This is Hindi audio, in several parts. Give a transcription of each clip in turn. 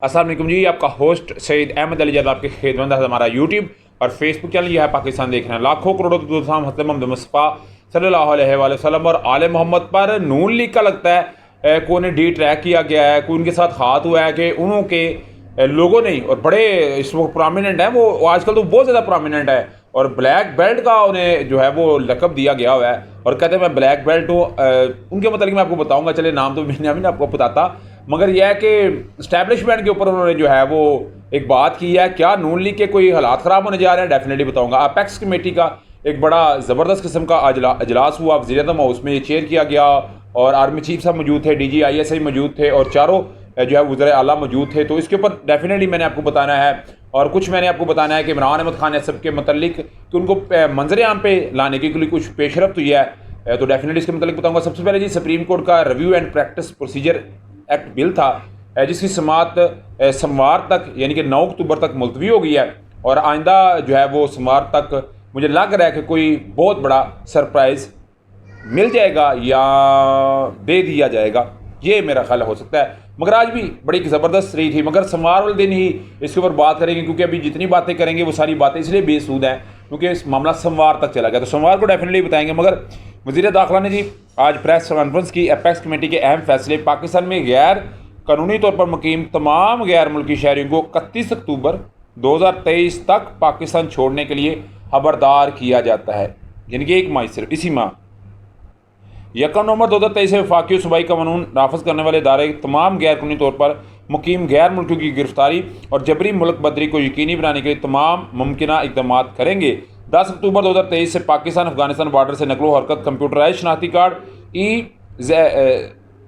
अस्सलाम वालेकुम जी, आपका होस्ट सईद अहमद अली जद आपके खिदमत है। हमारा यूट्यूब और फेसबुक चैनल यह है पाकिस्तान देख रहे हैं। लाखों करोड़ों दुआम हज़रत मोहम्मद मुस्तफ़ा सल्लल्लाहु अलैहि वसल्लम और आले मोहम्मद पर नून लीग का लगता है को ने डी ट्रैक किया गया है, कोई उनके साथ हाथ हुआ है कि उन्हों के लोगों नहीं और बड़े इस वक्त प्रोमिनेंट हैं, वो आजकल तो बहुत ज़्यादा प्रोमिनेंट है और ब्लैक बेल्ट का उन्हें जो है वो लक़ब दिया गया हुआ है और कहते हैं मैं ब्लैक बेल्ट हूँ। उनके मतलब मैं आपको बताऊँगा, चले नाम तो मैंने अभी आपको बताता, मगर यह है कि इस्टेब्लिशमेंट के ऊपर उन्होंने जो है वो एक बात की है। क्या नून लीग के कोई हालात ख़राब होने जा रहे हैं? डेफिनेटली बताऊंगा। अपेक्स कमेटी का एक बड़ा ज़बरदस्त किस्म का अजलास हुआ वज़ीर-ए-आज़म हाउस में, चेयर किया गया और आर्मी चीफ साहब मौजूद थे, DG ISI मौजूद थे और चारों जो है वज़ीर आला मौजूद थे। तो इसके ऊपर डेफिनेटली मैंने आपको बताना है और कुछ मैंने आपको बताना है कि इमरान अहमद खान असद के मतलब कि उनको मंजर आम पे लाने के लिए कुछ पेशरफ हुई है, तो डेफिनेटली इसके मतलब बताऊँगा। सबसे पहले जी, सुप्रीम कोर्ट का review and practice procedure act bill था जिसकी समात सोमवार तक यानी कि 9 अक्टूबर तक मुलतवी हो गई है और आइंदा जो है वो सोमवार तक मुझे लग रहा है कि कोई बहुत बड़ा सरप्राइज़ मिल जाएगा या दे दिया जाएगा, ये मेरा ख्याल हो सकता है। मगर आज भी बड़ी ज़बरदस्त रही थी, मगर सोमवार वाले दिन ही इसके ऊपर बात करेंगे क्योंकि अभी जितनी बातें करेंगे वो सारी बातें इसलिए बेसूद हैं क्योंकि इस मामला सोमवार तक चला गया, तो सोमवार को डेफिनेटली बताएंगे। मगर वज़ीर दाखिला ने जी आज प्रेस कॉन्फ्रेंस की अपेक्स कमेटी के अहम फैसले, पाकिस्तान में गैर कानूनी तौर पर मुकीम तमाम गैर मुल्की शहरियों को 31 अक्टूबर 2023 तक पाकिस्तान छोड़ने के लिए खबरदार किया जाता है, यानी कि 1 माह सिर्फ इसी माह 1 नवंबर 2023 से वफाकी सूबाई कानून नाफज करने वाले इदारे तमाम गैर कानूनी तौर पर मुकीम गैर मुल्कियों की गिरफ्तारी और जबरी मुल्क बदरी को यकीनी बनाने के लिए तमाम मुमकिन इकदाम करेंगे। 10 अक्टूबर 2023 से पाकिस्तान अफगानिस्तान बॉर्डर से नकलो हरकत कंप्यूटराइज शनाख्ती कार्ड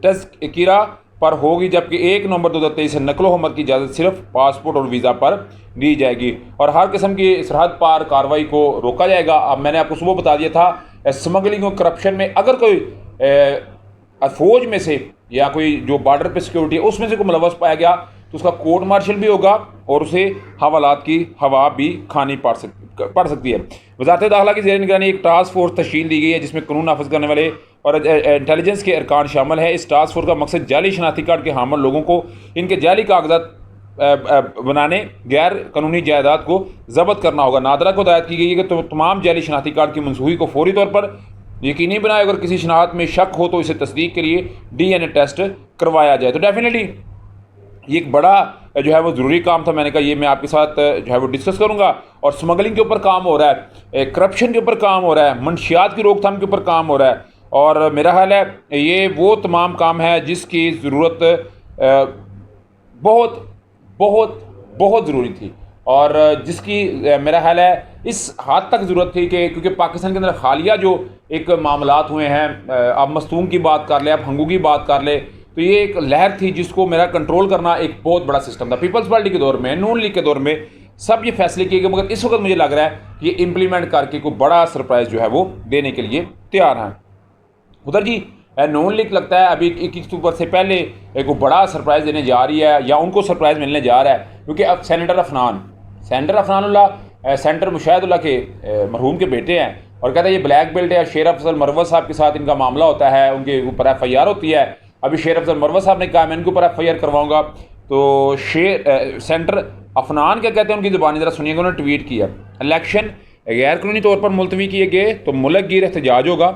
तज़किरा पर होगी, जबकि 1 नवंबर 2023 से नकलो हमत की इजाज़त सिर्फ पासपोर्ट और वीज़ा पर दी जाएगी और हर किस्म की सरहद पार कार्रवाई को रोका जाएगा। अब मैंने आपको सुबह बता दिया था स्मगलिंग और करप्शन में अगर कोई फौज में से या कोई जो बॉर्डर पे सिक्योरिटी है उसमें से कोई मुलव्वस पाया गया तो उसका कोर्ट मार्शल भी होगा और उसे हवालात की हवा भी खानी पड़ सकती है। वज़ारत दाखिला की ज़ेर निगरानी एक टास्क फोर्स तश्कील दी गई है जिसमें कानून नाफज करने वाले और इंटेलिजेंस के अरकान शामिल है। इस टास्क फोर्स का मकसद जाली शनाख्ती कार्ड के हामिल लोगों को इनके जाली कागजात बनाने, गैर कानूनी जायदाद को जब्त करना होगा। नादरा को हिदायत की गई है कि तमाम जाली शनाख्ती कार्ड की मनसूखी को फौरी तौर पर यकीनी बनाए, अगर किसी शनाख्त में शक हो तो इसे तस्दीक के लिए DNA टेस्ट करवाया जाए। तो डेफिनेटली ये एक बड़ा जो है वो ज़रूरी काम था, मैंने कहा ये मैं आपके साथ जो है वो डिस्कस करूँगा। और स्मगलिंग के ऊपर काम हो रहा है, करप्शन के ऊपर काम हो रहा है, मंशियात की रोकथाम के ऊपर काम हो रहा है और मेरा ख्याल है ये वो तमाम काम है जिसकी ज़रूरत बहुत बहुत बहुत ज़रूरी थी और जिसकी मेरा ख्याल है इस हद तक ज़रूरत थी कि क्योंकि पाकिस्तान के अंदर हालिया जो एक मामलात हुए हैं, अब मस्तूम की बात कर ले, अब हंगू की बात कर ले, तो ये एक लहर थी जिसको मेरा कंट्रोल करना एक बहुत बड़ा सिस्टम था। पीपल्स पार्टी के दौर में, नून लीग के दौर में सब ये फैसले किए गए, मगर इस वक्त मुझे लग रहा है कि ये इम्प्लीमेंट करके कोई बड़ा सरप्राइज़ जो है वो देने के लिए तैयार हैं। उधर जी नून लीग लगता है अभी 21 अक्टूबर से पहले एक बड़ा सरप्राइज़ देने जा रही है या उनको सरप्राइज़ मिलने जा रहा है क्योंकि अब सेनेटर अफनानुल्लाह सेंटर मुशाहिदुल्लाह के मरहूम के बेटे हैं और कहते हैं ये ब्लैक बेल्ट है। शेर अफजल मरवत साहब के साथ इनका मामला होता है, उनके ऊपर FIR होती है। अभी शेर अफजल मरवत साहब ने कहा मैं इनके ऊपर FIR करवाऊँगा, तो सेंटर अफनान क्या कहते हैं उनकी ज़ुबानी ज़रा सुनिएगा। उन्होंने ट्वीट किया, इलेक्शन गैर कानूनी तौर पर मुलतवी किए गए तो मुल्क गिर एहतजाज होगा।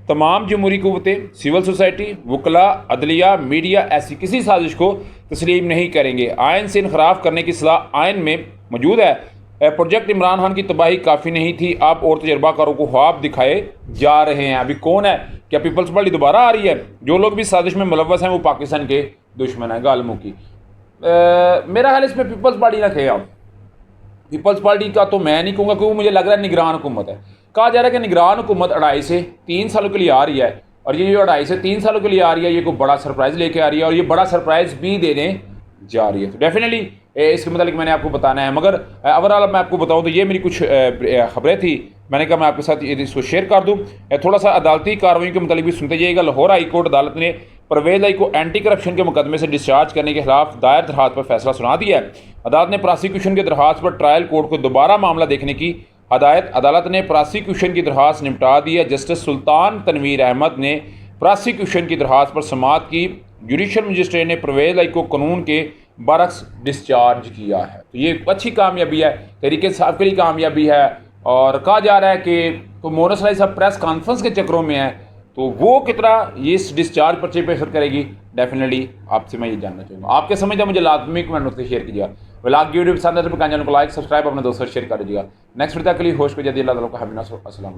तमाम जमहूरी कुव्वतें, सिविल सोसाइटी, वकला, अदलिया, मीडिया ऐसी किसी साजिश को तस्लीम नहीं करेंगे। आयन से इनखराफ करने की सलाह आयन में मौजूद है। प्रोजेक्ट इमरान खान की तबाही काफ़ी नहीं थी, अब और तजर्बाकारों को ख्वाब दिखाए जा रहे हैं। अभी कौन है? क्या पीपल्स पार्टी दोबारा आ रही है? जो लोग भी साजिश में मुलव्वस हैं वो पाकिस्तान के दुश्मन हैं, गालमों की। मेरा ख्याल इसमें पीपल्स पार्टी ना खे। पीपल्स पार्टी का तो मैं नहीं कहूँगा क्योंकि मुझे लग रहा है निगरान हुकूमत है। कहा जा रहा है कि निगरान हुकूमत 2.5 से 3 सालों के लिए आ रही है और ये जो 2.5 से 3 सालों के लिए आ रही है ये कोई बड़ा सरप्राइज़ लेके आ रही है और ये बड़ा सरप्राइज़ भी देने जा रही है। तो डेफिनेटली इसके मतलब मैंने आपको बताना है, मगर ओवरऑल मैं आपको बताऊं तो ये मेरी कुछ खबरें थी, मैंने कहा मैं आपके साथ इसको शेयर कर दूं। थोड़ा सा अदालती कार्रवाई के मतलब भी सुनते जाइएगा। लाहौर हाई कोर्ट अदालत ने परवेज लाई को एंटी करप्शन के मुकदमे से डिस्चार्ज करने के खिलाफ दायर दरखास्त पर फैसला सुना दिया है। अदालत ने प्रोसिक्यूशन की दरखास्त पर ट्रायल कोर्ट को दोबारा मामला देखने की हदायत। अदालत ने प्रोसिक्यूशन की दरखास्त निपटा दी है। जस्टिस सुल्तान तनवीर अहमद ने प्रोसिक्यूशन की दरखास्त पर समाअत की। जुडिशल मजिस्ट्रेट ने परवेज लाई को कानून के बरक्स डिस्चार्ज किया है। तो ये अच्छी कामयाबी है, तहरीक साहब के लिए कामयाबी है। और कहा जा रहा है कि तो मोनस अली साहब प्रेस कॉन्फ्रेंस के चक्रों में है, तो वो कितना ये इस डिस्चार्ज पर्चे पे असर करेगी, डेफिनेटली आपसे मैं ये जानना चाहूँगा। आपके समझ मुझे लाजमी कमेंट में शेयर कीजिएगा। व्लॉग की वीडियो पसंद है तो चैनल को लाइक सब्सक्राइब अपने दोस्तों से शेयर कर दीजिएगा। नेक्स्ट वीडियो के लिए होस्ट को जल्दी अल्लाह ताला का हमें अस्सलाम।